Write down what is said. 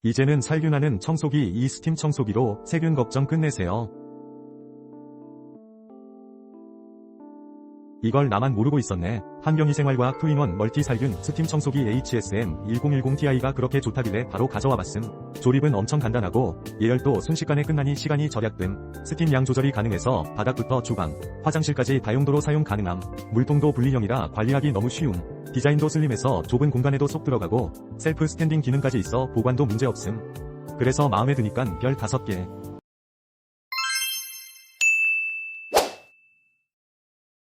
이제는 살균하는 청소기 이 스팀 청소기로 세균 걱정 끝내세요. 이걸 나만 모르고 있었네. 환경위생활과학 투인원 멀티 살균 스팀 청소기 HSM1010Ti가 그렇게 좋다길래 바로 가져와 봤음. 조립은 엄청 간단하고 예열도 순식간에 끝나니 시간이 절약됨. 스팀 양 조절이 가능해서 바닥부터 주방, 화장실까지 다용도로 사용 가능함. 물통도 분리형이라 관리하기 너무 쉬움. 디자인도 슬림해서 좁은 공간에도 쏙 들어가고 셀프 스탠딩 기능까지 있어 보관도 문제없음. 그래서 마음에 드니깐 별 5개.